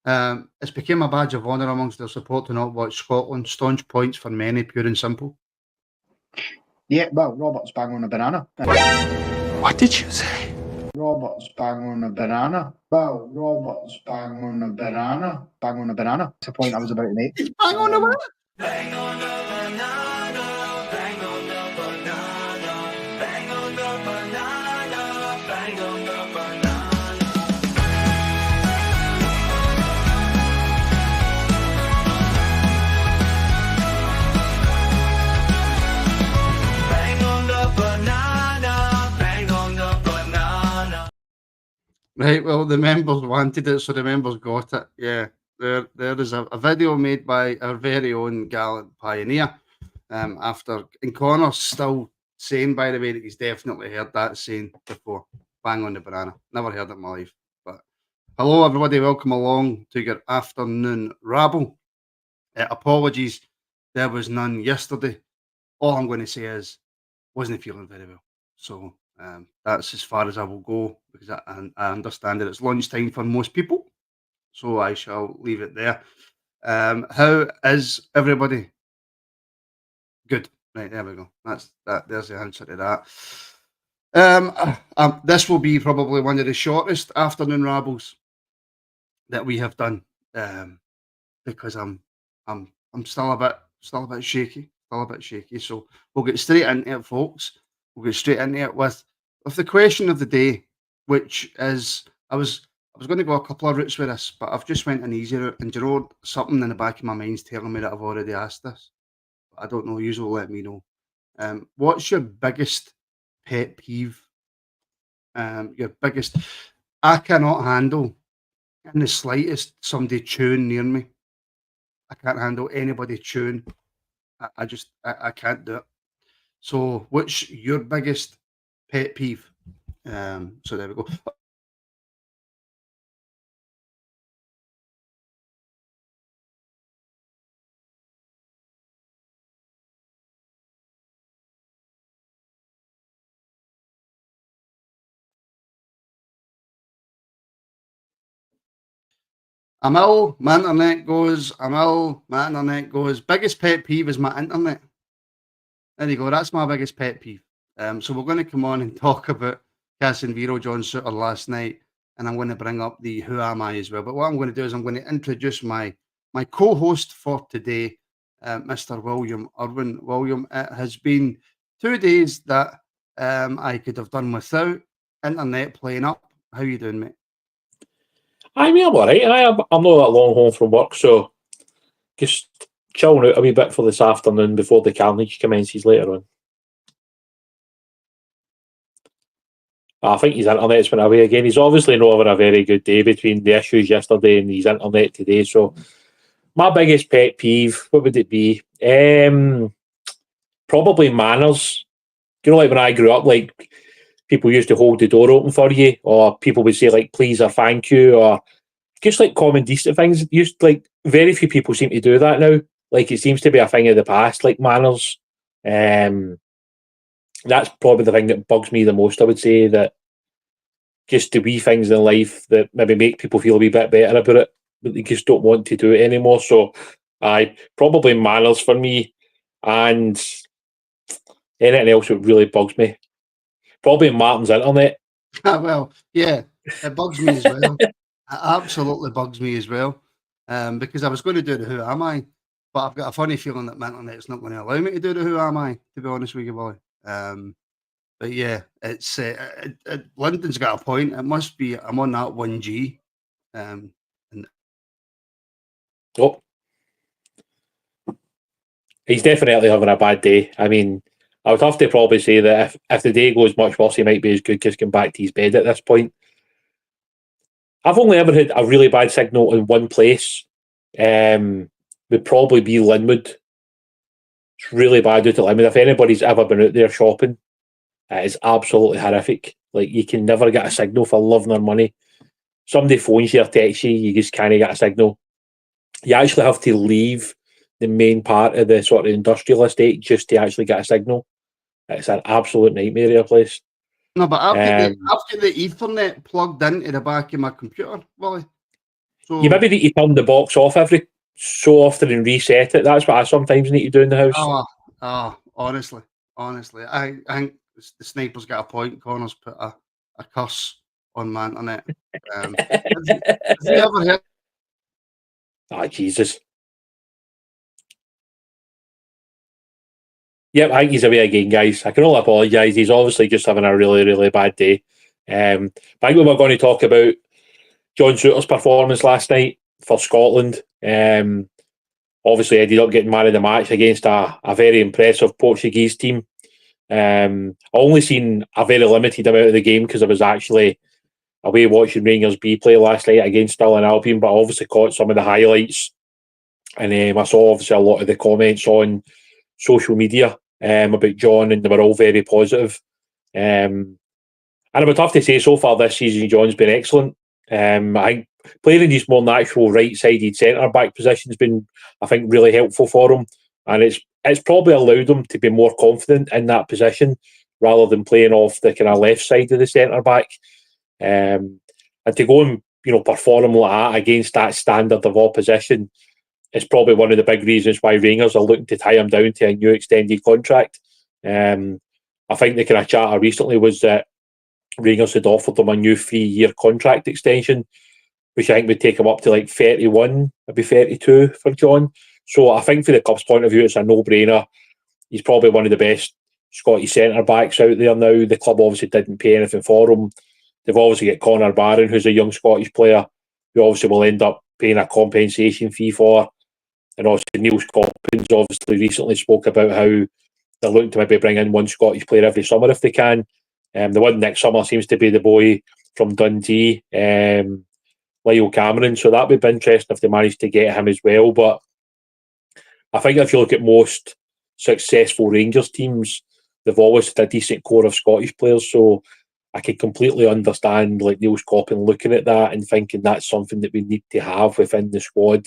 It's become a badge of honour amongst their support to not watch Scotland. Staunch points for many, pure and simple. Yeah, well, Robert's bang on a banana. What did you say? Robert's bang on a banana. Well, Robert's bang on a banana. Bang on a banana. That's the point I was about to make. He's bang on a banana. Bang on the banana, bang on the banana, bang on the banana, bang on the banana. Bang on the banana, bang on the banana. Right, well, the members wanted it, so the members got it. Yeah, there is a video made by our very own gallant pioneer. And Connor's still saying, by the way, that he's definitely heard that saying before. Bang on the banana. Never heard it in my life. But hello, everybody. Welcome along to your afternoon rabble. Apologies, there was none yesterday. All I'm going to say is, wasn't feeling very well. So that's as far as I will go, because I understand that it's lunchtime for most people. So I shall leave it there. How is everybody? Good. Right, there we go. There's the answer to that. This will be probably one of the shortest afternoon rabbles that we have done, because I'm still a bit shaky. So we'll get straight into it, folks. We'll get straight into it with the question of the day, which is I was going to go a couple of routes with this, but I've just went an easy route, and you know, something in the back of my mind's telling me that I've already asked this. I don't know. You will let me know. What's your biggest pet peeve? Your biggest. I cannot handle in the slightest somebody chewing near me. I can't handle anybody chewing. I can't do it. So, what's your biggest pet peeve? So there we go. I'm ill, my internet goes. I'm ill, my internet goes. Biggest pet peeve is my internet. There you go. That's my biggest pet peeve. So we're going to come on and talk about Kasanwirjo, John Souttar last night, and I'm going to bring up the who am I as well. But what I'm going to do is I'm going to introduce my co-host for today, Mr. William Irwin. William, it has been 2 days that I could have done without internet playing up. How you doing, mate? I'm all right. I'm not that long home from work, so just chilling out a wee bit for this afternoon before the carnage commences later on. I think his internet's went away again. He's obviously not having a very good day between the issues yesterday and his internet today. So my biggest pet peeve, what would it be? Probably manners. You know, like when I grew up, like people used to hold the door open for you, or people would say like please or thank you, or just like common decent things. Very few people seem to do that now. Like it seems to be a thing of the past, like manners. That's probably the thing that bugs me the most, I would say, that just the wee things in life that maybe make people feel a wee bit better about it, but they just don't want to do it anymore. So probably manners for me, and anything else that really bugs me. Probably Martin's internet. Well, yeah, it bugs me as well. It absolutely bugs me as well. Because I was going to do the who am I, but I've got a funny feeling that my internet's not going to allow me to do the who am I, to be honest with you, boy. But yeah, it's London's got a point. It must be I'm on that 1G. He's definitely having a bad day. I mean, I would have to probably say that if the day goes much worse, he might be as good just getting back to his bed at this point. I've only ever had a really bad signal in one place. Would probably be Linwood. It's really bad out at Linwood. If anybody's ever been out there shopping, it is absolutely horrific. Like, you can never get a signal for love nor money. Somebody phones you or texts you, you just can't get a signal. You actually have to leave the main part of the sort of industrial estate just to actually get a signal. It's an absolute nightmare of a place. No, but I've got the Ethernet plugged into the back of my computer, Willie. So, You maybe need to turn the box off every so often and reset it. That's what I sometimes need to do in the house. honestly, I think the sniper's got a point. Connor's put a curse on my internet. Have you ever heard? Ah, Jesus. Yep, I think he's away again, guys. I can only apologise. He's obviously just having a really, really bad day. But I think we were going to talk about John Souttar's performance last night for Scotland. Obviously, ended up getting man of the match against a very impressive Portuguese team. I only seen a very limited amount of the game because I was actually away watching Rangers B play last night against Stirling Albion, but I obviously caught some of the highlights. And I saw obviously a lot of the comments on social media about John, and they were all very positive. And I would have to say, so far this season, John's been excellent. I think playing in these more natural right-sided centre-back position has been, I think, really helpful for him. And it's probably allowed him to be more confident in that position rather than playing off the kind of left side of the centre-back. And to go and perform like that against that standard of opposition is probably one of the big reasons why Rangers are looking to tie him down to a new extended contract. I think the kind of chatter recently was that Rangers had offered him a new 3-year contract extension, which I think would take him up to like 31, maybe 32 for John. So I think for the club's point of view, it's a no-brainer. He's probably one of the best Scottish centre-backs out there now. The club obviously didn't pay anything for him. They've obviously got Connor Barron, who's a young Scottish player, who obviously will end up paying a compensation fee for. And also Neil Scoppins obviously recently spoke about how they're looking to maybe bring in one Scottish player every summer if they can. The one next summer seems to be the boy from Dundee, Lyle Cameron. So that would be interesting if they manage to get him as well. But I think if you look at most successful Rangers teams, they've always had a decent core of Scottish players. So I can completely understand like Neil Scoppin looking at that and thinking that's something that we need to have within the squad.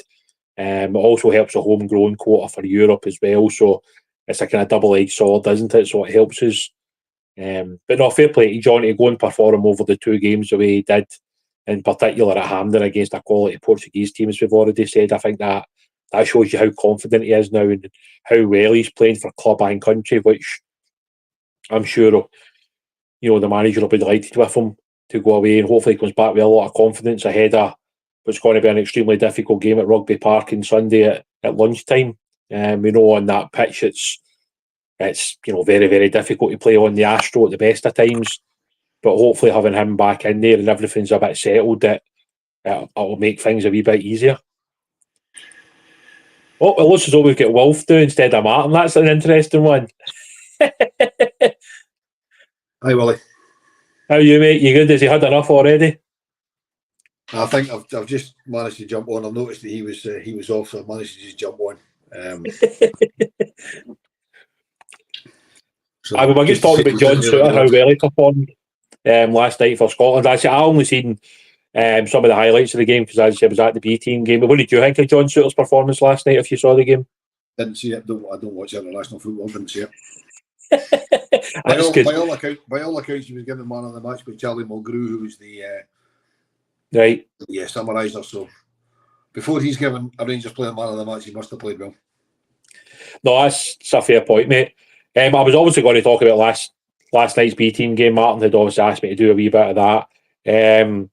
It also helps a homegrown quota for Europe as well. So it's a kind of double-edged sword, isn't it? So it helps us. But no, fair play to John to go and perform over the 2 games the way he did, in particular at Hampden against a quality Portuguese team, as we've already said. I think that shows you how confident he is now and how well he's playing for club and country, which I'm sure the manager will be delighted with him to go away, and hopefully he comes back with a lot of confidence ahead of what's going to be an extremely difficult game at Rugby Park on Sunday at lunchtime. On that pitch it's very, very difficult to play on the Astro at the best of times, but hopefully having him back in there and everything's a bit settled, that it'll make things a wee bit easier. Oh, it looks as though we've got Wolf do instead of Martin. That's an interesting one. Hi, Willie. How are you, mate? You good? Has he had enough already? I think I've just managed to jump on. I've noticed that he was off, so I managed to just jump on. So I was just talking about John Souttar, how well he performed last night for Scotland. I only seen some of the highlights of the game because I was at the B team game. But what did you think of John Souttar's performance last night? If you saw the game, didn't see it. I don't watch international football. Didn't see it. By all accounts, he was given man of the match by Charlie Mulgrew, who was the summariser. So before he's given a Rangers player man of the match, he must have played well. No, that's a fair point, mate. I was obviously going to talk about last night's B team game. Martin had obviously asked me to do a wee bit of that. I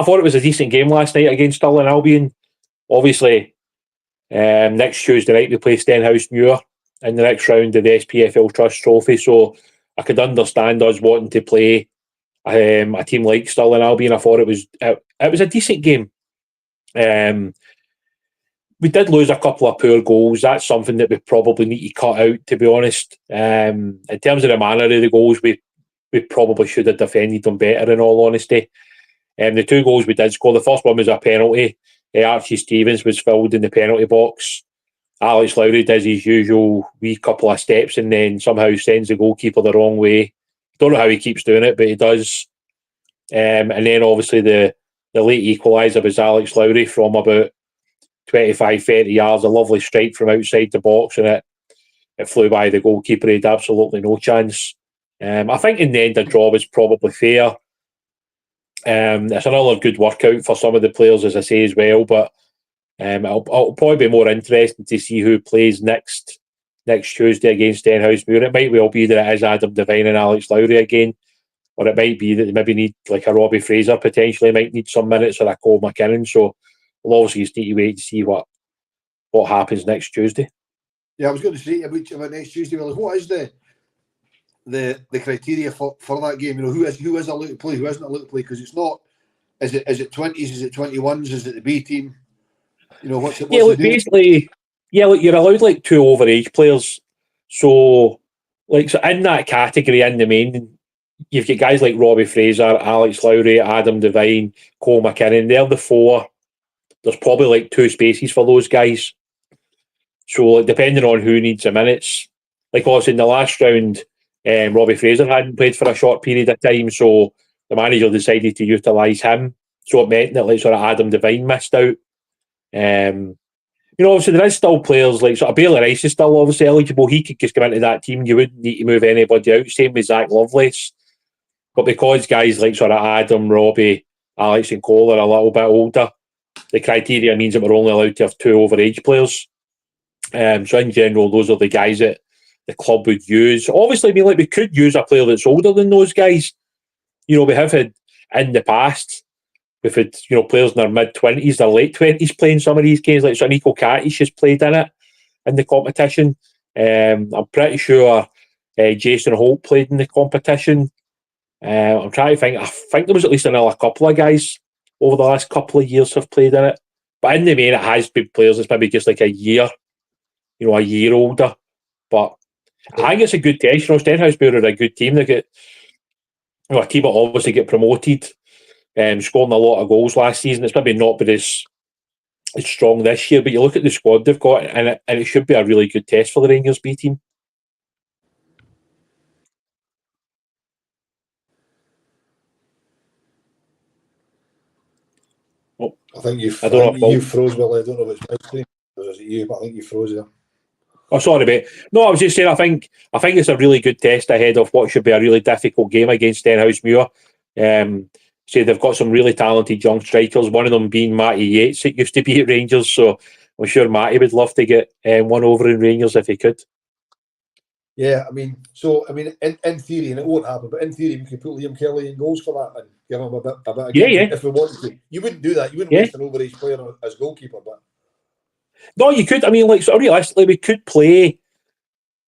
thought it was a decent game last night against Stirling Albion. Obviously, next Tuesday night we play Stenhousemuir in the next round of the SPFL Trust Trophy. So I could understand us wanting to play a team like Stirling Albion. I thought it was a decent game. We did lose a couple of poor goals. That's something that we probably need to cut out, to be honest. In terms of the manner of the goals, we probably should have defended them better, in all honesty. The 2 goals we did score, the first one was a penalty. Archie Stevens was filled in the penalty box. Alex Lowry does his usual wee couple of steps and then somehow sends the goalkeeper the wrong way. Don't know how he keeps doing it, but he does. And then obviously the late equaliser was Alex Lowry from about 25-30 yards, a lovely strike from outside the box, and it flew by the goalkeeper. He had absolutely no chance. I think in the end the draw was probably fair. It's another good workout for some of the players, as I say, as well. But it'll probably be more interesting to see who plays next Tuesday against Stenhousemuir. It might well be that it is Adam Devine and Alex Lowry again, or it might be that they maybe need like a Robbie Fraser potentially might need some minutes, or a Cole McKinnon. So we'll obviously just need to wait to see what happens next Tuesday. Yeah, I was going to say about next Tuesday. Well, what is the criteria for that game? You know, who is allowed to play, who isn't allowed to play? Because it's not. Is it 20s? Is it 21s? Is it the B team? You know, what's the deal? Basically, you're allowed like 2 overage players. So in that category, in the main, you've got guys like Robbie Fraser, Alex Lowry, Adam Devine, Cole McKinnon. They're the 4. There's probably like 2 spaces for those guys. So depending on who needs the minutes, like also in the last round, Robbie Fraser hadn't played for a short period of time, so the manager decided to utilise him. So it meant that like sort of Adam Devine missed out. You know, obviously there is still players like sort of Bailey Rice is still obviously eligible. He could just come into that team. You wouldn't need to move anybody out. Same with Zach Lovelace. But because guys like sort of Adam, Robbie, Alex and Cole are a little bit older, the criteria means that we're only allowed to have 2 overage players. So in general, those are the guys that the club would use. Obviously, I mean, like we could use a player that's older than those guys. You know, we have had in the past, we've had, you know, players in their mid-20s, their late 20s playing some of these games, like Nico Katic has played in it, in the competition. I'm pretty sure Jason Holt played in the competition. I'm trying to think, I think there was at least another couple of guys over the last couple of years have played in it. But in the main, it has been players that's maybe just like a year older. But I think it's a good test. You know, Stenhousemuir are a good team. They get, you know, a team that obviously get promoted, scoring a lot of goals last season. It's maybe not been as strong this year, but you look at the squad they've got, and it should be a really good test for the Rangers B team. I think you froze, Willie. I don't know if it's my screen or is it you, but I think you froze there. Oh, sorry, mate. No, I was just saying, I think it's a really good test ahead of what should be a really difficult game against Stenhousemuir. So they've got some really talented young strikers, one of them being Matty Yates, that used to be at Rangers, so I'm sure Matty would love to get one over in Rangers if he could. Yeah, I mean, in theory, and it won't happen, but in theory, we could put Liam Kelly in goals for that and give him a bit of game if we wanted to. You wouldn't do that. You wouldn't waste an overage player as goalkeeper, but no, you could. I mean, like, sort of realistically, we could play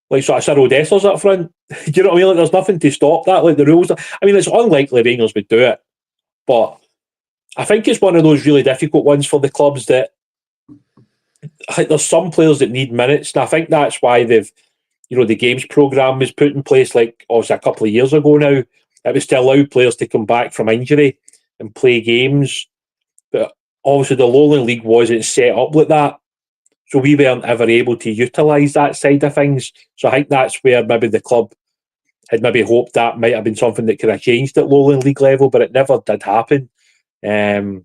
like sort of Cyril Dessers up front. Do you know what I mean? Like, there's nothing to stop that. Like, the rules. I mean, it's unlikely Rangers would do it, but I think it's one of those really difficult ones for the clubs that there's some players that need minutes, and I think that's why they've, you know, the games programme was put in place, like obviously a couple of years ago now. It was to allow players to come back from injury and play games, but obviously the Lowland League wasn't set up like that. So we weren't ever able to utilise that side of things. So I think that's where maybe the club had maybe hoped that might have been something that could have changed at Lowland League level, but it never did happen. But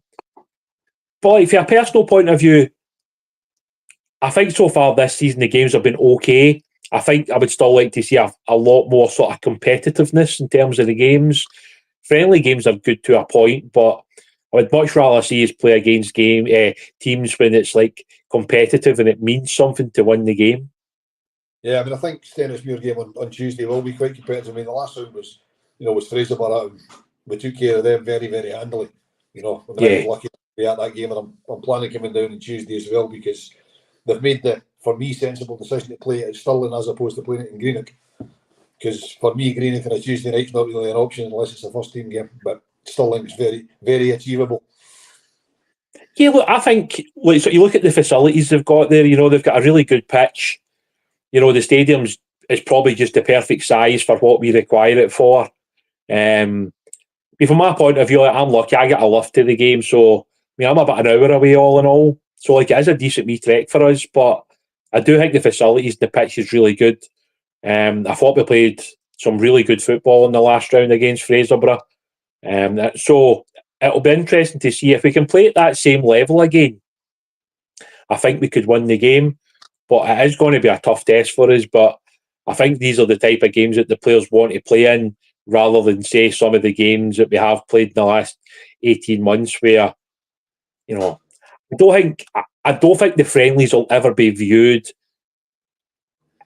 like, from a personal point of view, I think so far this season the games have been okay. I think I would still like to see a lot more sort of competitiveness in terms of the games. Friendly games are good to a point, but I would much rather see us play against teams when it's like competitive and it means something to win the game. Yeah, I mean, I think Stenhousemuir game on Tuesday will be quite competitive. I mean, the last round was Fraserburgh, and we took care of them very, very handily. You know, I was lucky to be at that game, and I'm planning coming down on Tuesday as well because they've made the, for me, sensible decision to play it at Stirling as opposed to playing it in Greenock. Because for me, Greenock on a Tuesday night's not really an option unless it's a first team game. But Stirling's very, very achievable. Yeah, look, I think like, so you look at the facilities they've got there. You know, they've got a really good pitch. You know, the stadium's is probably just the perfect size for what we require it for. From my point of view, like, I'm lucky. I get a lift to the game, so I mean, I'm about an hour away all in all. So like, it is a decent wee trek for us, but I do think the facilities, the pitch is really good. I thought we played some really good football in the last round against Fraserburgh. So it'll be interesting to see if we can play at that same level again. I think we could win the game, but it is going to be a tough test for us. But I think these are the type of games that the players want to play in rather than say some of the games that we have played in the last 18 months where, you know, I don't think the friendlies will ever be viewed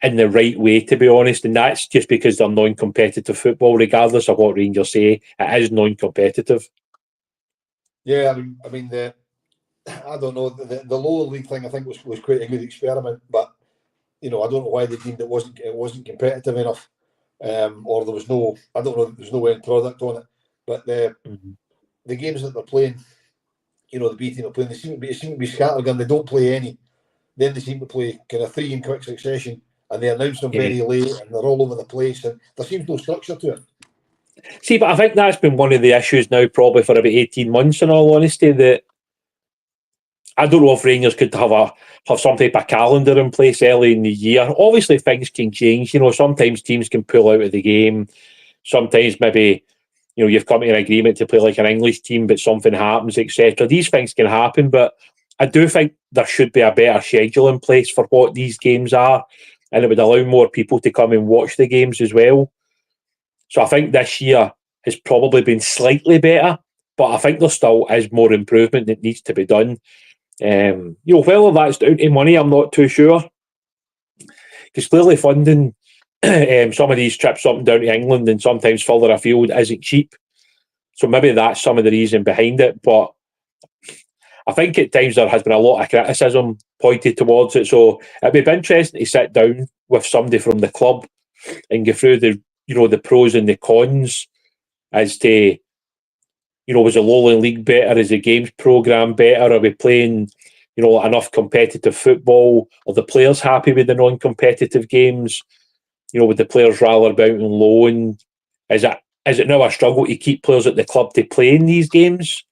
in the right way, to be honest, and that's just because they're non-competitive football, regardless of what Rangers say. It is non-competitive. Yeah, I mean, I don't know, the lower league thing I think was quite a good experiment, but you know, I don't know why they deemed it wasn't competitive enough, or there was no, I don't know, there's no end product on it. But the games that they're playing, you know, the B team are playing, they seem to be scattergun. They don't play any. Then they seem to play kind of 3 in quick succession, and they announce them very late, and they're all over the place, and there seems no structure to it. See, but I think that's been one of the issues now, probably for about 18 months. In all honesty, that I don't know if Rangers could have some type of calendar in place early in the year. Obviously, things can change. You know, sometimes teams can pull out of the game. Sometimes maybe, you know, you've come to an agreement to play like an English team, but something happens, etc. These things can happen, but I do think there should be a better schedule in place for what these games are, and it would allow more people to come and watch the games as well. So I think this year has probably been slightly better, but I think there still is more improvement that needs to be done. You know, whether that's down to money, I'm not too sure, because clearly funding some of these trips up and down to England and sometimes further afield isn't cheap. So maybe that's some of the reason behind it. But I think at times there has been a lot of criticism pointed towards it. So it'd be interesting to sit down with somebody from the club and go through the, you know, the pros and the cons as to, you know, was the Lowland League better? Is the games programme better? Are we playing, you know, enough competitive football? Are the players happy with the non-competitive games? You know, would the players rather be out on loan? Is it now a struggle to keep players at the club to play in these games?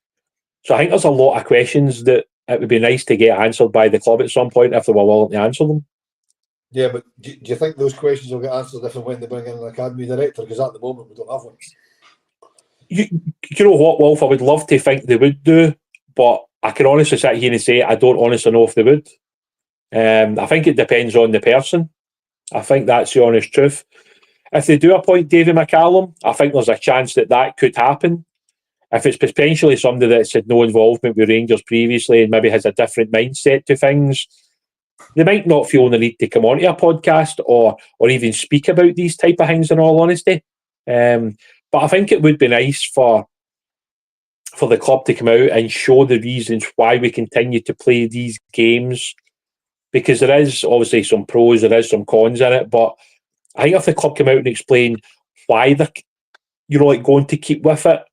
So I think there's a lot of questions that it would be nice to get answered by the club at some point if they were willing to answer them. Yeah, but do you think those questions will get answered if and when they bring in an academy director? Because at the moment we don't have one. You know what, Wolf? I would love to think they would do, but I can honestly sit here and say I don't honestly know if they would. I think it depends on the person. I think that's the honest truth. If they do appoint David McCallum, I think there's a chance that could happen. If it's potentially somebody that's had no involvement with Rangers previously and maybe has a different mindset to things, they might not feel the need to come onto a podcast or even speak about these type of things, in all honesty. But I think it would be nice for the club to come out and show the reasons why we continue to play these games, because there is obviously some pros, there is some cons in it, but I think if the club come out and explain why they're, you know, like going to keep with it,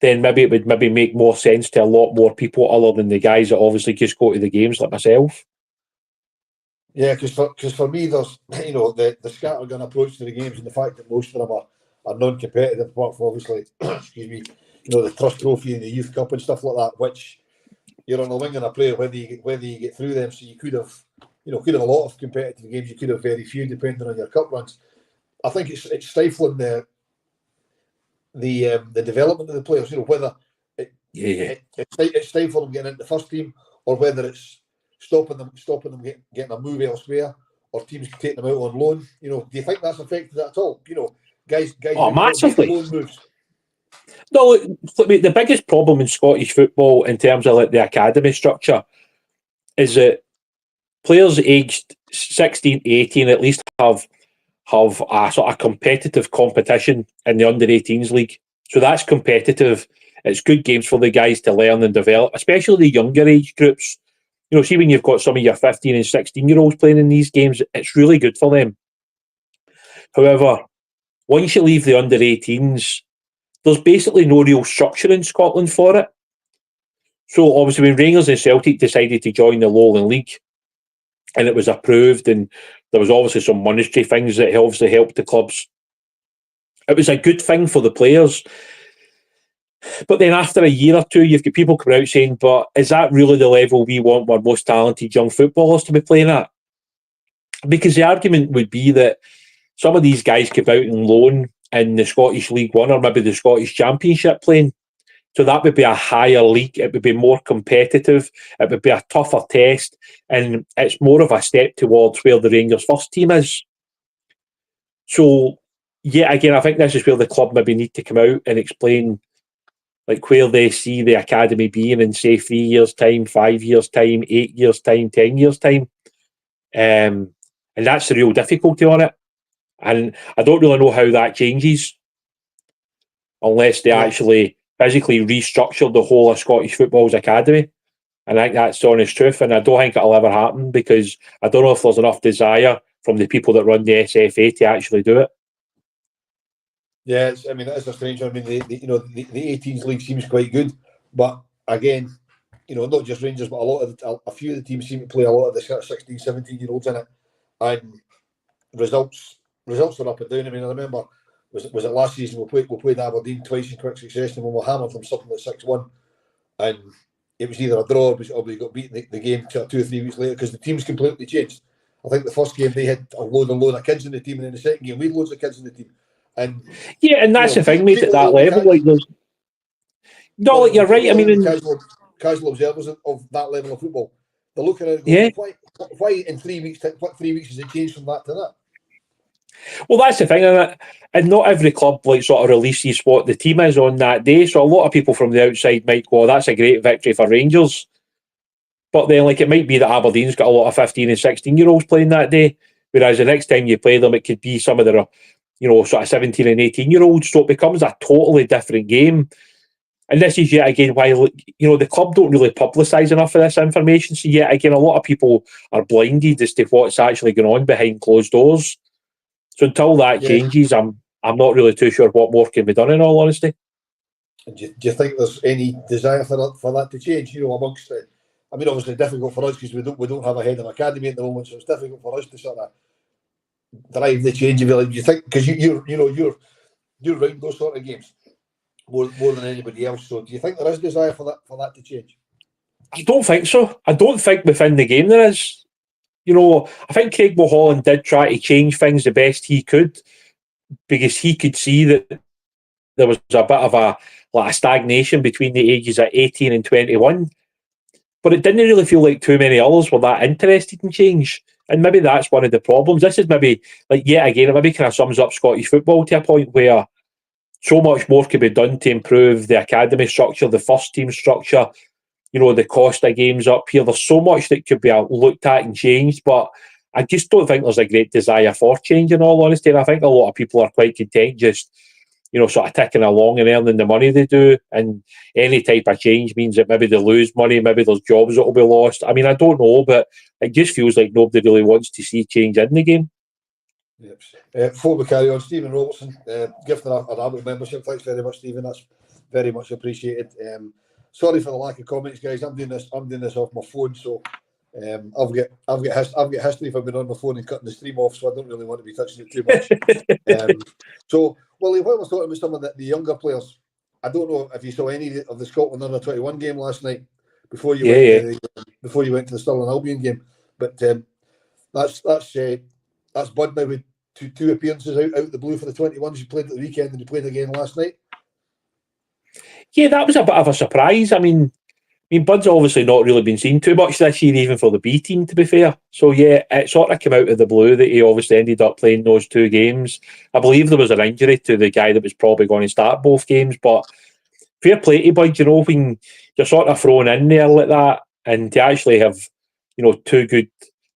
then maybe it would maybe make more sense to a lot more people other than the guys that obviously just go to the games like myself. Yeah, because for me, there's, you know, the scattergun approach to the games and the fact that most of them are non-competitive, apart from obviously, excuse me, you know, the Trust Trophy and the Youth Cup and stuff like that, which you're on the wing and a player whether you get through them. So you could have a lot of competitive games, you could have very few depending on your cup runs. I think it's stifling the development of the players. You know, whether it's stifling them getting into the first team, or whether it's stopping them getting a move elsewhere, or teams taking them out on loan. You know, do you think that's affected that at all? You know, guys massively. loan moves. No, look, the biggest problem in Scottish football in terms of like the academy structure is that players aged 16, 18 at least have a sort of competitive competition in the under-18s league. So that's competitive. It's good games for the guys to learn and develop, especially the younger age groups. You know, see when you've got some of your 15 and 16-year-olds playing in these games, it's really good for them. However, once you leave the under-18s, there's basically no real structure in Scotland for it. So obviously when Rangers and Celtic decided to join the Lowland League and it was approved and there was obviously some monetary things that obviously helped the clubs, it was a good thing for the players. But then after a year or two, you've got people coming out saying, but is that really the level we want our most talented young footballers to be playing at? Because the argument would be that some of these guys came out on loan in the Scottish League One or maybe the Scottish Championship playing. So that would be a higher league. It would be more competitive. It would be a tougher test. And it's more of a step towards where the Rangers first team is. So yet again, I think this is where the club maybe need to come out and explain like where they see the academy being in, say, 3 years' time, 5 years' time, 8 years' time, 10 years' time. And that's the real difficulty on it. And I don't really know how that changes unless they actually physically restructure the whole of Scottish football's academy. And I think that's the honest truth. And I don't think it'll ever happen because I don't know if there's enough desire from the people that run the SFA to actually do it. Yeah, it is a strange one. I mean, the 18s league seems quite good, but again, not just Rangers, but a few of the teams seem to play a lot of the 16, 17-year-olds in it, and results are up and down. I mean, I remember was it last season we played Aberdeen twice in quick succession when we hammered them something like 6-1, and it was either a draw or we got beaten the game 2 or 3 weeks later because the teams completely changed. I think the first game they had a load of kids in the team, and in the second game we had loads of kids in the team. And that's the thing, mate. At that level, like there's you're right. I mean, casual observers of that level of football, they're looking at it going, why in 3 weeks? What 3 weeks has it changed from that to that? Well, that's the thing, and not every club like sort of releases what the team is on that day. So a lot of people from the outside might go, "That's a great victory for Rangers," but then like it might be that Aberdeen's got a lot of 15 and 16-year-olds playing that day, whereas the next time you play them, it could be some of their sort of 17 and 18-year-olds. So it becomes a totally different game. And this is yet again why the club don't really publicise enough of this information. So yet again, a lot of people are blinded as to what's actually going on behind closed doors. So until that changes, I'm not really too sure what more can be done, in all honesty. And do you think there's any desire for that to change? Amongst it, I mean, obviously difficult for us because we don't have a head of academy at the moment, so it's difficult for us to sort of drive the change. Do you think because you're around those sort of games more than anybody else? So do you think there is desire for that to change? I don't think so. I don't think within the game there is. I think Craig Mulholland did try to change things the best he could because he could see that there was a bit of a stagnation between the ages of 18 and 21. But it didn't really feel like too many others were that interested in change. And maybe that's one of the problems. This is maybe, yet again, it maybe kind of sums up Scottish football to a point where so much more could be done to improve the academy structure, the first team structure, the cost of games up here. There's so much that could be looked at and changed, but I just don't think there's a great desire for change, in all honesty. And I think a lot of people are quite content just, sort of ticking along and earning the money they do. And any type of change means that maybe they lose money, maybe there's jobs that will be lost. I mean, I don't know, but it just feels like nobody really wants to see change in the game. Yep. Before we carry on, Stephen Robertson, gifting a Rabble membership. Thanks very much, Stephen. That's very much appreciated. Sorry for the lack of comments, guys. I'm doing this off my phone, so I've got history if I've been on my phone and cutting the stream off, so I don't really want to be touching it too much. So, Willie, while we're talking about some of the younger players, I don't know if you saw any of the Scotland under 21 game last night before you went to the Stirling Albion game, but that's Bud now with two appearances out the blue for the 21s. You played at the weekend and you played again last night. Yeah, that was a bit of a surprise. I mean, Bud's obviously not really been seen too much this year, even for the B team, to be fair. So, yeah, it sort of came out of the blue that he obviously ended up playing those 2 games. I believe there was an injury to the guy that was probably going to start both games, but fair play to Bud, when you're sort of thrown in there like that and to actually have, 2 good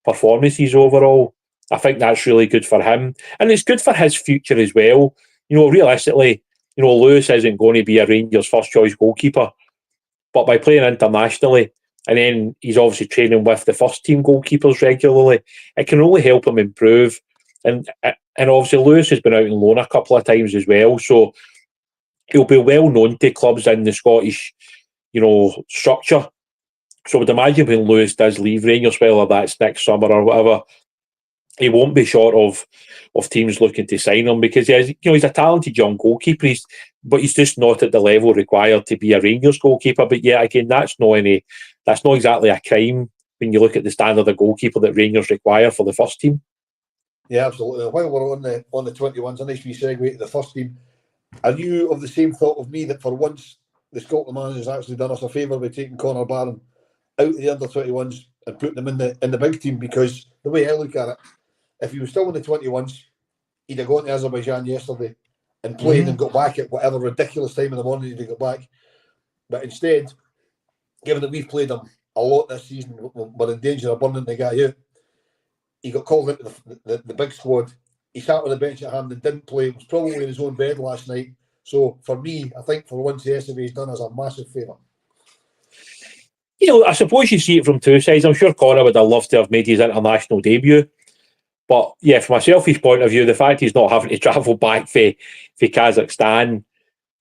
performances overall, I think that's really good for him. And it's good for his future as well. Realistically, Lewis isn't going to be a Rangers first choice goalkeeper, but by playing internationally and then he's obviously training with the first team goalkeepers regularly, it can only help him improve. And obviously Lewis has been out on loan a couple of times as well, so he'll be well known to clubs in the Scottish, structure. So I would imagine when Lewis does leave Rangers, whether that's next summer or whatever, he won't be short of teams looking to sign him because he's a talented young goalkeeper, but he's just not at the level required to be a Rangers goalkeeper. But yeah, again, that's not exactly a crime when you look at the standard of goalkeeper that Rangers require for the first team. Yeah, absolutely. While we're on the 21s, a nice wee segue to the first team. Are you of the same thought of me that for once the Scotland manager's actually done us a favour by taking Conor Barron out of the under 21s and putting him in the big team? Because the way I look at it, if he was still in the 21s, he'd have gone to Azerbaijan yesterday and played and got back at whatever ridiculous time in the morning he'd have got back. But instead, given that we've played him a lot this season, we're in danger of burning the guy out. He got called into the big squad. He sat on the bench at Hampden, didn't play, was probably in his own bed last night. So for me, I think for once the SFA's done us a massive favour. I suppose you see it from two sides. I'm sure Connor would have loved to have made his international debut. But yeah, from a selfish point of view, the fact he's not having to travel back for Kazakhstan,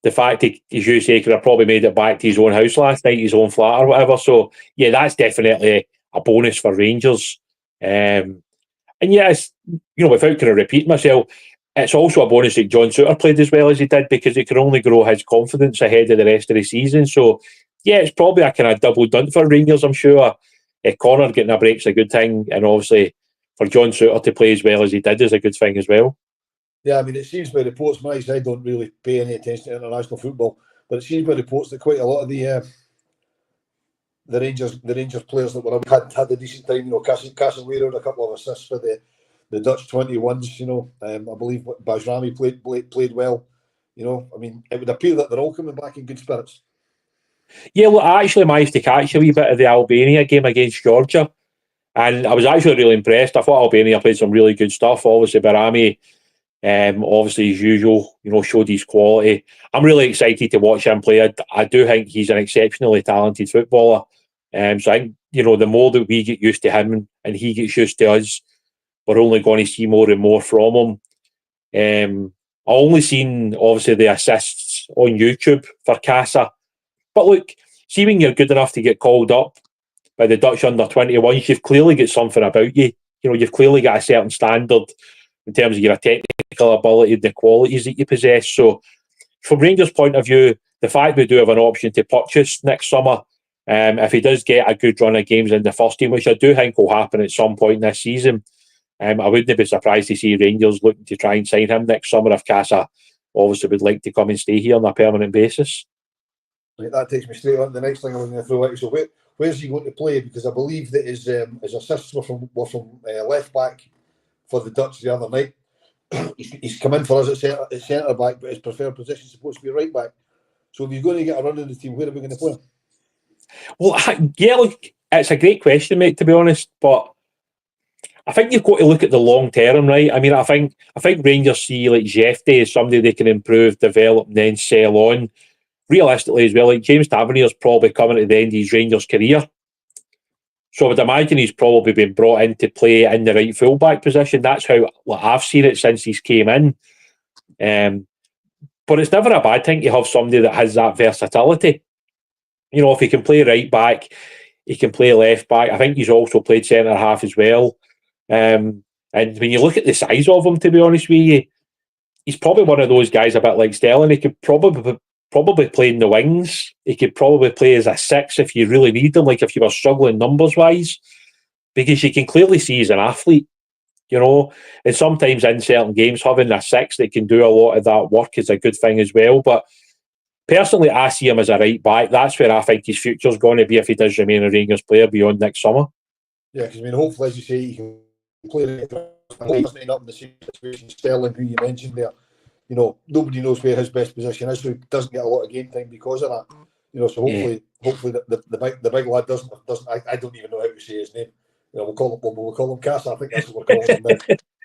the fact he, as you say, could have probably made it back to his own house last night, his own flat or whatever. So yeah, that's definitely a bonus for Rangers. And yes, without kind of repeating myself, it's also a bonus that John Souttar played as well as he did, because it can only grow his confidence ahead of the rest of the season. So yeah, it's probably a kind of double done for Rangers, I'm sure. Connor getting a break's a good thing, and obviously for John Souttar to play as well as he did is a good thing as well. Yeah, I mean, it seems by reports, my side don't really pay any attention to international football, but it seems by reports that quite a lot of the Rangers players that were had a decent time. Kasanwirjo had a couple of assists for the Dutch 21s. I believe Bajrami played well. I mean, it would appear that they're all coming back in good spirits. Yeah, well, I actually managed to catch a wee bit of the Albania game against Georgia, and I was actually really impressed. I thought Albania played some really good stuff. Obviously, Bajrami, obviously as usual, showed his quality. I'm really excited to watch him play. I do think he's an exceptionally talented footballer. So I think, the more that we get used to him and he gets used to us, we're only going to see more and more from him. I only seen, obviously, the assists on YouTube for Casa. But look, see, when you're good enough to get called up by the Dutch under-21s, you've clearly got something about you. You've clearly got a certain standard in terms of your technical ability, the qualities that you possess. So from Rangers' point of view, the fact we do have an option to purchase next summer, if he does get a good run of games in the first team, which I do think will happen at some point this season, I wouldn't be surprised to see Rangers looking to try and sign him next summer if Casa obviously would like to come and stay here on a permanent basis. Right, that takes me straight on to the next thing I was going to throw at you. So where's he going to play? Because I believe that his assists were from left back for the Dutch the other night. He's come in for us at centre back, but his preferred position is supposed to be right back. So if he's going to get a run in the team, where are we going to play him? Well, yeah, look, it's a great question, mate, to be honest, but I think you've got to look at the long term, right? I mean, I think Rangers see like Jefte as somebody they can improve, develop, and then sell on. Realistically as well, like James Tavernier's probably coming to the end of his Rangers career. So I would imagine he's probably been brought in to play in the right fullback position. That's how I've seen it since he's came in. But it's never a bad thing to have somebody that has that versatility. If he can play right back, he can play left back. I think he's also played centre half as well. And when you look at the size of him, to be honest with you, he's probably one of those guys a bit like Sterling. He could probably play in the wings. He could probably play as a 6 if you really need him, like if you were struggling numbers-wise, because you can clearly see he's an athlete, and sometimes in certain games having a 6 that can do a lot of that work is a good thing as well. But personally, I see him as a right back. That's where I think his future's going to be if he does remain a Rangers player beyond next summer. Yeah, because I mean, hopefully, as you say, he can play right back. He's not up in the same situation Sterling, who you mentioned there. Nobody knows where his best position is, so he doesn't get a lot of game time because of that. So hopefully the big lad doesn't. I don't even know how to say his name. We'll call him Casa. I think that's what we're calling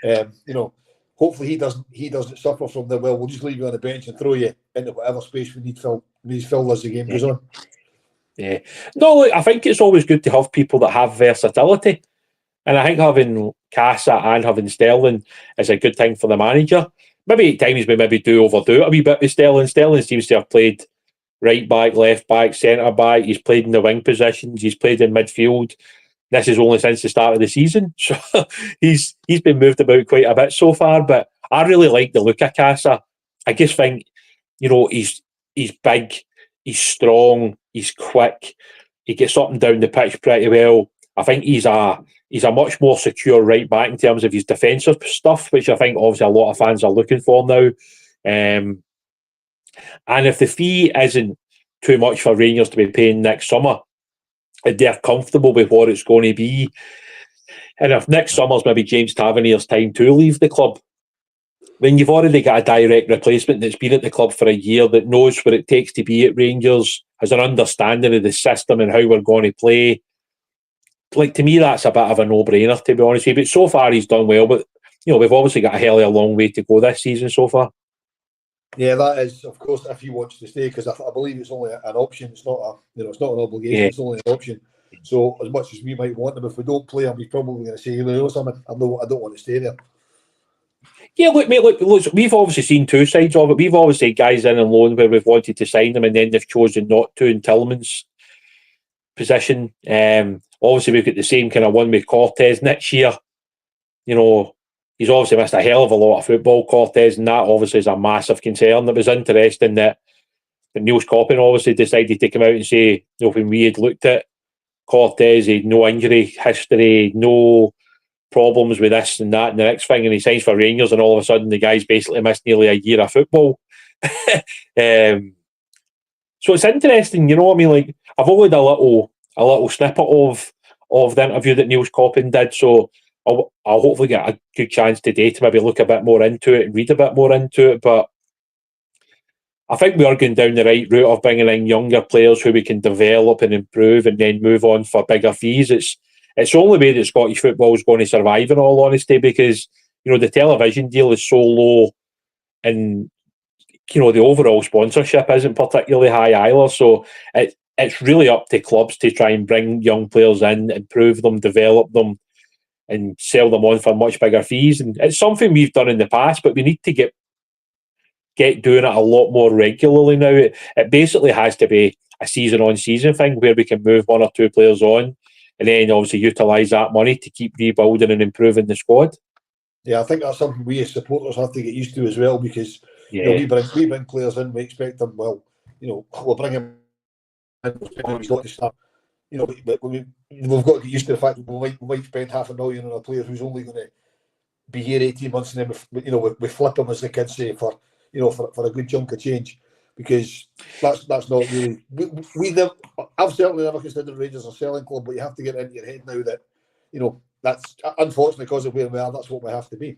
him now. Hopefully he doesn't suffer from the we'll just leave you on the bench and throw you into whatever space we need filled as the game goes on. Yeah, no, look, I think it's always good to have people that have versatility, and I think having Casa and having Sterling is a good thing for the manager. Maybe at times we overdo it a wee bit with Sterling. Sterling seems to have played right back, left back, centre back. He's played in the wing positions. He's played in midfield. This is only since the start of the season. So he's been moved about quite a bit so far. But I really like the look of Casa. I just think, he's big, he's strong, he's quick. He gets up and down the pitch pretty well. I think he's a much more secure right back in terms of his defensive stuff, which I think obviously a lot of fans are looking for now. And if the fee isn't too much for Rangers to be paying next summer, if they're comfortable with what it's going to be, and if next summer's maybe James Tavernier's time to leave the club, when you've already got a direct replacement that's been at the club for a year, that knows what it takes to be at Rangers, has an understanding of the system and how we're going to play, like, to me, that's a bit of a no-brainer, to be honest with you. But so far, he's done well. But, you know, we've obviously got a hell of a long way to go this season so far. Yeah, that is, of course, if he wants to stay, because I believe it's only an option. It's not it's not an obligation. Yeah. It's only an option. So as much as we might want him, if we don't play him, he's probably going to say, you know something, I don't want to stay there. Yeah, look, mate, look, we've obviously seen two sides of it. We've obviously had guys in on loan where we've wanted to sign them and then they've chosen not to in Tillman's position. Obviously, we've got the same kind of one with Cortez next year. You know, he's obviously missed a hell of a lot of football, Cortez, and that obviously is a massive concern. It was interesting that Niels Coppin obviously decided to come out and say, you know, when we had looked at Cortez, he had no injury history, no problems with this and that and the next thing, and he signs for Rangers, and all of a sudden the guy's basically missed nearly a year of football. So it's interesting, you know what I mean? Like, I've only had a little snippet of the interview that Niels Coppin did, so I'll hopefully get a good chance today to maybe look a bit more into it and read a bit more into it. But I think we are going down the right route of bringing in younger players who we can develop and improve and then move on for bigger fees. It's the only way that Scottish football is going to survive, in all honesty, because, you know, the television deal is so low and, you know, the overall sponsorship isn't particularly high either. So it's really up to clubs to try and bring young players in, improve them, develop them, and sell them on for much bigger fees. And it's something we've done in the past, but we need to get doing it a lot more regularly now. It basically has to be a season-on-season thing where we can move one or two players on and then obviously utilise that money to keep rebuilding and improving the squad. Yeah, I think that's something we as supporters have to get used to as well, because Yeah. you know, we bring players in, we expect them, well, you know, we'll bring him in, he's got to start. You know, but we've got to get used to the fact that we might spend $500,000 on a player who's only going to be here 18 months, and then we flip him, as the kids say, for a good chunk of change, because that's not really. I've certainly never considered Rangers a selling club, but you have to get it into your head now that, you know, that's unfortunately because of where we are. That's what we have to be.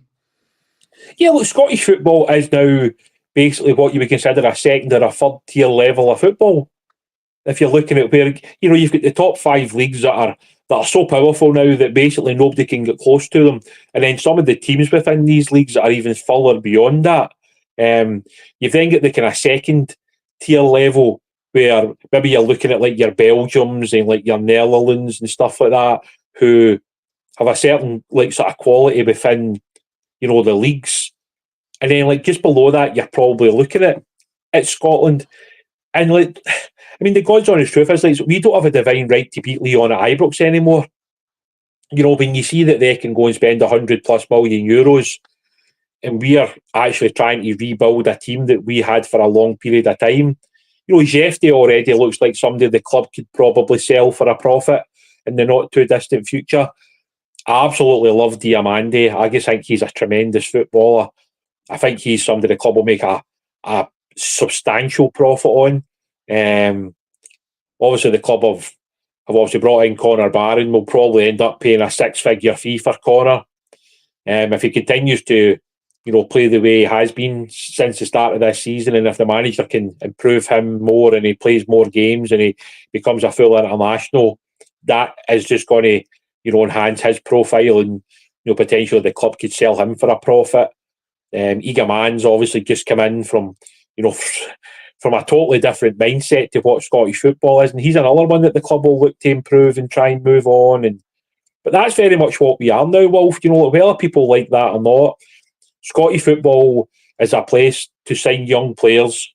Yeah, look, Scottish football is now basically what you would consider a second or a third tier level of football. If you're looking at where, you know, you've got the top 5 leagues that are so powerful now that basically nobody can get close to them, and then some of the teams within these leagues that are even further beyond that. You've then got the kind of second tier level where maybe you're looking at like your Belgiums and like your Netherlands and stuff like that, who have a certain like sort of quality within, you know, the leagues. And then like just below that, you're probably looking at Scotland. And like, I mean, the God's honest truth is, like, we don't have a divine right to beat Leon at Ibrox anymore. You know, when you see that they can go and spend 100+ million euros, and we are actually trying to rebuild a team that we had for a long period of time. You know, Jefty already looks like somebody the club could probably sell for a profit in the not too distant future. I absolutely love Diamande. I just think he's a tremendous footballer. I think he's somebody the club will make a substantial profit on. Obviously, the club have obviously brought in Connor Barron. Will probably end up paying a 6-figure fee for Connor. If he continues to, you know, play the way he has been since the start of this season, and if the manager can improve him more and he plays more games and he becomes a full international, that is just going to, you know, enhance his profile, and, you know, potentially the club could sell him for a profit. Eager Man's obviously just come in from, you know, from a totally different mindset to what Scottish football is, and he's another one that the club will look to improve and try and move on. But that's very much what we are now, Wolf. You know, whether people like that or not, Scottish football is a place to sign young players,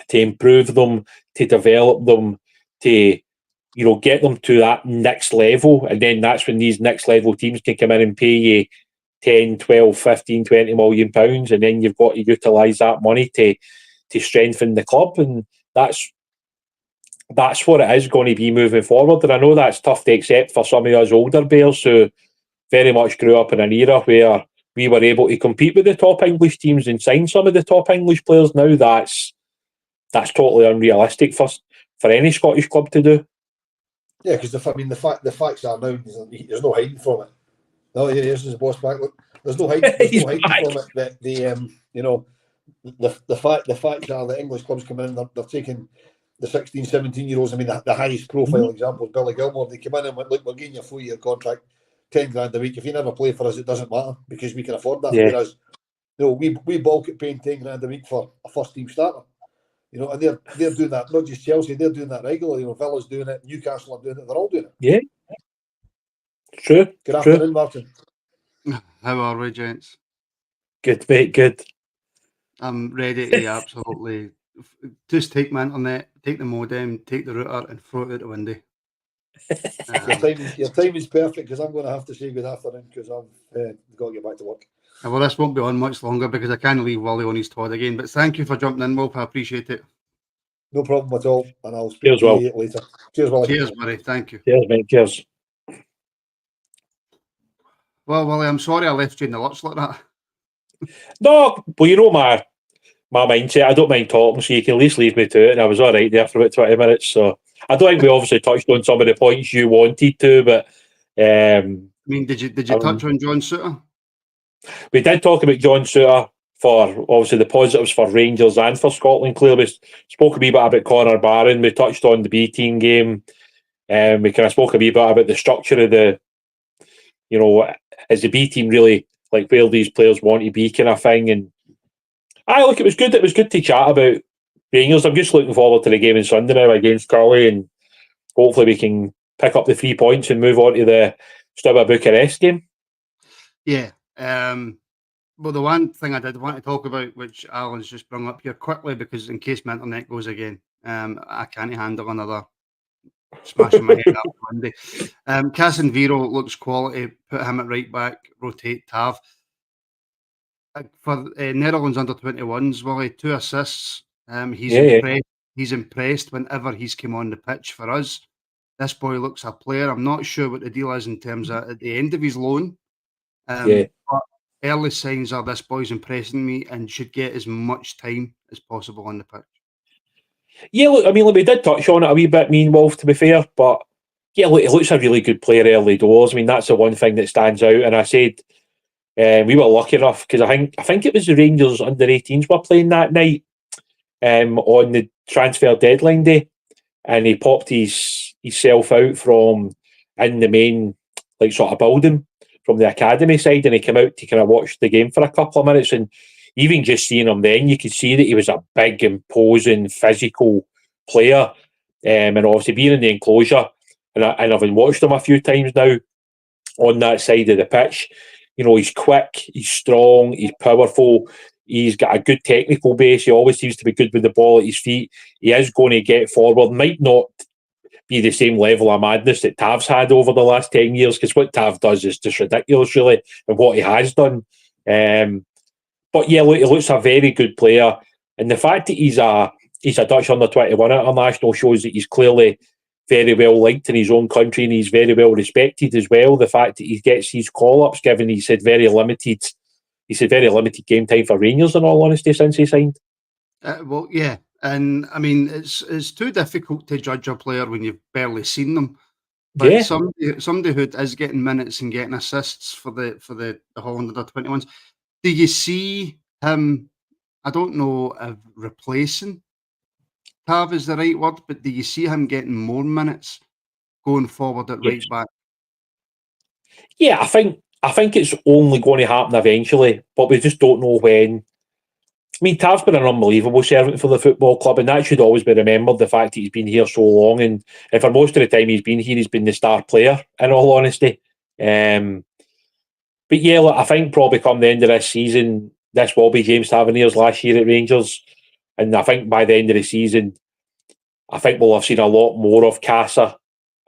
to improve them, to develop them, to, you know, get them to that next level. And then that's when these next level teams can come in and pay you 10, 12, 15, 20 million pounds. And then you've got to utilise that money to strengthen the club. And that's what it is going to be moving forward. And I know that's tough to accept for some of us older bears who very much grew up in an era where we were able to compete with the top English teams and sign some of the top English players. Now that's totally unrealistic for any Scottish club to do. Yeah, because the facts are now there's no hiding from it. No, here's the boss back. Look, There's no hiding He's from back. it. That the facts are that English clubs come in, they're taking the 16, 17-year-olds. I mean, the highest profile example is Billy Gilmore. They come in and went, look, we're getting you a 4-year contract, 10 grand a week. If you never play for us, it doesn't matter because we can afford that. Yeah. Whereas, we balk at paying 10 grand a week for a first team starter. And they're doing that. Not just Chelsea, they're doing that regularly. Villa's doing it, Newcastle are doing it. They're all doing it. Yeah. True. Good afternoon, Martin. How are we, gents? Good, mate. Good. I'm ready to absolutely just take my internet, take the modem, take the router, and throw it out the window. Your time is perfect because I'm going to have to say good afternoon because I've got to get back to work. Well, this won't be on much longer because I can't leave Wally on his Todd again. But thank you for jumping in, Wolf. I appreciate it. No problem at all, and I'll speak Cheers, to Will. you later. Cheers, Wally. Cheers, buddy. Thank you. Cheers, mate. Cheers. Well, Wally, I'm sorry I left you in the lurch like that. No, well, you know my mindset. I don't mind talking, so you can at least leave me to it. And I was all right there for about 20 minutes. So I don't think we obviously touched on some of the points you wanted to, but I mean, did you touch on John Souttar? We did talk about John Souttar for obviously the positives for Rangers and for Scotland. Clearly, we spoke a wee bit about Conor Barron. We touched on the B team game. We kind of spoke a wee bit about the structure of the, is the B team really like where these players want to be kind of thing. And look, it was good. It was good to chat about Rangers. I'm just looking forward to the game on Sunday now against Curly, and hopefully we can pick up the 3 points and move on to the Steaua Bucharest game. Yeah. Well, the one thing I did want to talk about, which Alan's just brought up here quickly, because in case my internet goes again, I can't handle another smashing my head out the window. Kasanwirjo looks quality. Put him at right back. Rotate Tav. For Netherlands under 21s, Willie, 2 assists. He's impressed whenever he's come on the pitch for us. This boy looks a player. I'm not sure what the deal is in terms of at the end of his loan. But early signs are this boy's impressing me and should get as much time as possible on the pitch. Yeah, look, I mean, we did touch on it a wee bit, me and Wolf, to be fair, but yeah, look, he looks a really good player early doors. I mean, that's the one thing that stands out. And I said we were lucky enough because I think it was the Rangers under 18s were playing that night on the transfer deadline day, and he popped himself out from in the main sort of building from the academy side, and he came out to kind of watch the game for a couple of minutes. And even just seeing him then, you could see that he was a big, imposing, physical player. And obviously being in the enclosure, and I've watched him a few times now on that side of the pitch. He's quick, he's strong, he's powerful, he's got a good technical base. He always seems to be good with the ball at his feet. He is going to get forward. Might not be the same level of madness that Tav's had over the last 10 years, because what Tav does is just ridiculous, really, and what he has done. But yeah, look, he looks a very good player, and the fact that he's a Dutch under 21 international shows that he's clearly very well liked in his own country, and he's very well respected as well. The fact that he gets these call-ups, given he said very limited game time for Rangers, in all honesty, since he signed. Well, yeah. And I mean, it's too difficult to judge a player when you've barely seen them. But Yeah. somebody who is getting minutes and getting assists for the Holland under 21s, do you see him? I don't know if replacing Tav is the right word, but do you see him getting more minutes going forward at right back? Yeah, I think it's only going to happen eventually, but we just don't know when. I mean, Tav's been an unbelievable servant for the football club, and that should always be remembered, the fact that he's been here so long. And for most of the time he's been here, he's been the star player, in all honesty. But yeah, look, I think probably come the end of this season, this will be James Tavernier's last year at Rangers. And I think by the end of the season, I think we'll have seen a lot more of Casa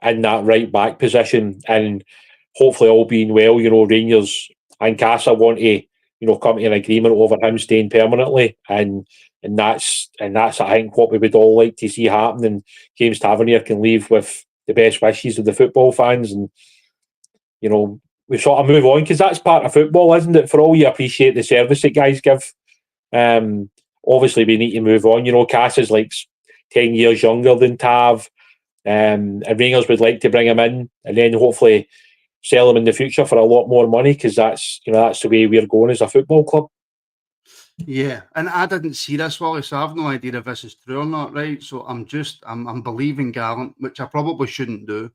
in that right back position. And hopefully, all being well, Rangers and Casa want to come to an agreement over him staying permanently, and that's I think what we would all like to see happen. And James Tavernier can leave with the best wishes of the football fans, and we sort of move on, because that's part of football, isn't it? For all you appreciate the service that guys give, obviously we need to move on. Cass is like 10 years younger than Tav, and Rangers would like to bring him in, and then hopefully sell him in the future for a lot more money, because that's the way we're going as a football club. Yeah, and I didn't see this, Wally, so I have no idea if this is true or not, right? So I'm believing Gallant, which I probably shouldn't do.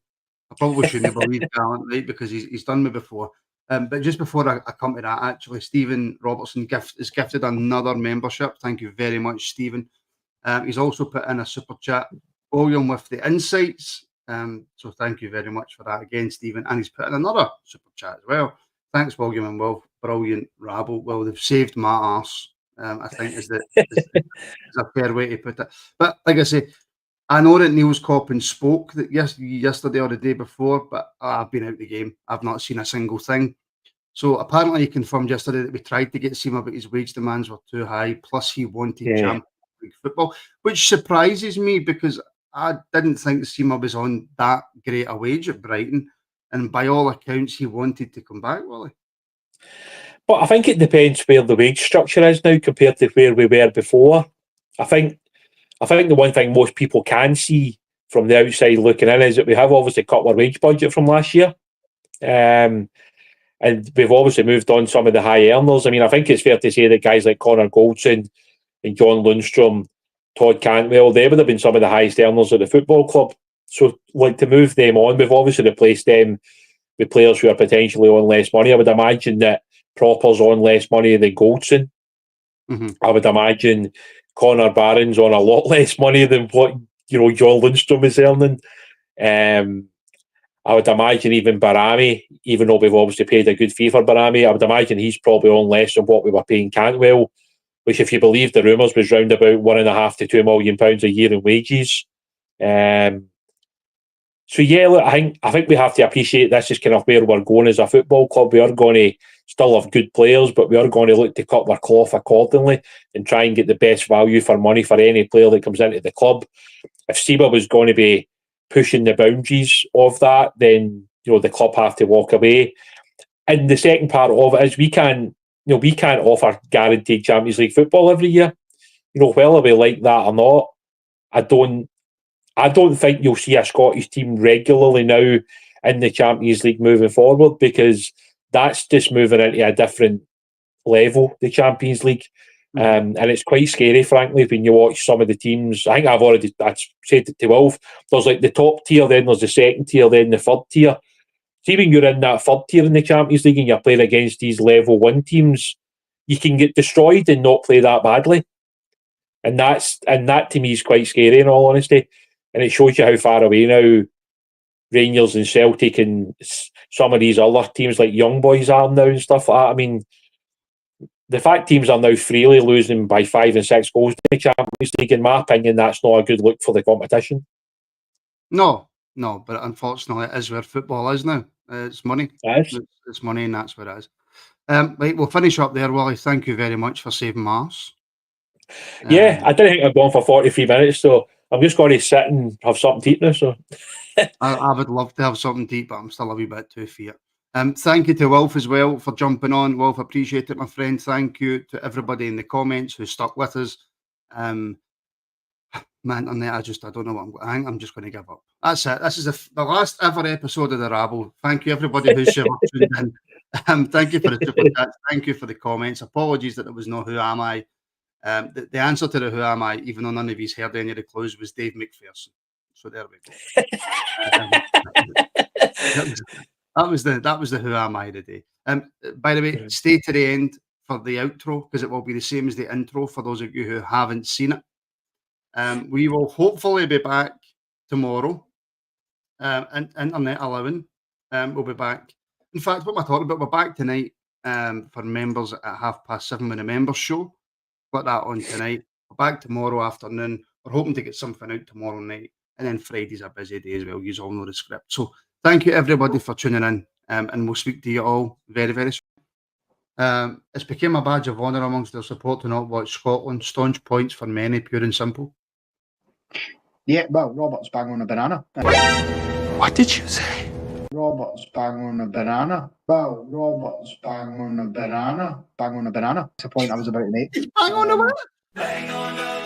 I probably shouldn't believe Gallant, right? Because he's done me before. But just before I come to that, actually, Stephen Robertson is gifted another membership. Thank you very much, Stephen. He's also put in a super chat, William, with the insights. So thank you very much for that again, Stephen. And he's put in another super chat as well. Thanks, William and Will. Brilliant rabble. Well, they've saved my arse, I think is a fair way to put it. But like I say, I know that Niels Coppin spoke that yesterday or the day before, but I've been out the game. I've not seen a single thing. So apparently he confirmed yesterday that we tried to get Seema, but his wage demands were too high. Plus he wanted Champions League football, which surprises me because I didn't think Seema was on that great a wage at Brighton. And by all accounts, he wanted to come back, Wally. But I think it depends where the wage structure is now compared to where we were before. I think the one thing most people can see from the outside looking in is that we have obviously cut our wage budget from last year. And we've obviously moved on some of the high earners. I mean, I think it's fair to say that guys like Connor Goldson and John Lundstrom, Todd Cantwell, they would have been some of the highest earners of the football club. So, like, to move them on, we've obviously replaced them with players who are potentially on less money. I would imagine that Proper's on less money than Goldson. Mm-hmm. I would imagine Connor Barron's on a lot less money than what John Lundstrom is earning. I would imagine even Barami, even though we've obviously paid a good fee for Barami, I would imagine he's probably on less than what we were paying Cantwell, which, if you believe the rumours, was round about £1.5 to £2 million a year in wages. So yeah, look, I think we have to appreciate this is kind of where we're going as a football club. We are going to still have good players, but we are going to look to cut our cloth accordingly and try and get the best value for money for any player that comes into the club. If Seba was going to be pushing the boundaries of that, then the club have to walk away. And the second part of it is we can't offer guaranteed Champions League football every year. Whether we like that or not, I don't think you'll see a Scottish team regularly now in the Champions League moving forward, because that's just moving into a different level, the Champions League. And it's quite scary, frankly, when you watch some of the teams. I think I said it to Wolf. There's like the top tier, then there's the second tier, then the third tier. See, when you're in that third tier in the Champions League and you're playing against these level 1 teams, you can get destroyed and not play that badly. And that to me is quite scary, in all honesty. And it shows you how far away now Rangers and Celtic and some of these other teams like Young Boys are now and stuff like that. I mean, the fact teams are now freely losing by 5 and 6 goals in the Champions League, in my opinion, that's not a good look for the competition. No, but unfortunately it is where football is now. It's money. It's money, and that's where it is. Right, we'll finish up there, Wally. Thank you very much for saving my arse. Yeah, I didn't think I'd gone for 43 minutes, so I'm just going to sit and have something to eat now. So I would love to have something to eat, but I'm still a wee bit too fat. Thank you to Wolf as well for jumping on. Wolf, appreciate it, my friend. Thank you to everybody in the comments who stuck with us. My internet, I don't know what I'm just going to give up. That's it. This is the last ever episode of the Rabble. Thank you, everybody who's tuned in. Thank you for the super chat. Thank you for the comments. Apologies that there was no Who Am I. The answer to the Who Am I, even though none of you's heard any of the clues, was Dave McPherson. So there we go. That was the Who Am I today. By the way, stay to the end for the outro, because it will be the same as the intro for those of you who haven't seen it. We will hopefully be back tomorrow, and internet allowing. We'll be back. In fact, what am I talking about? We're back tonight for members at 7:30 with a members show. Put that on tonight. We're back tomorrow afternoon. We're hoping to get something out tomorrow night, and then Friday's a busy day as well. You all know the script. So thank you everybody for tuning in, and we'll speak to you all very, very soon. It's become a badge of honour amongst their support to not watch Scotland. Staunch points for many, pure and simple. Yeah, well, Robert's bang on a banana. What did you say? Robert's bang on a banana. Well, Robert's bang on a banana. Bang on a banana. That's the point I was about to make. Bang on a banana. Bang on the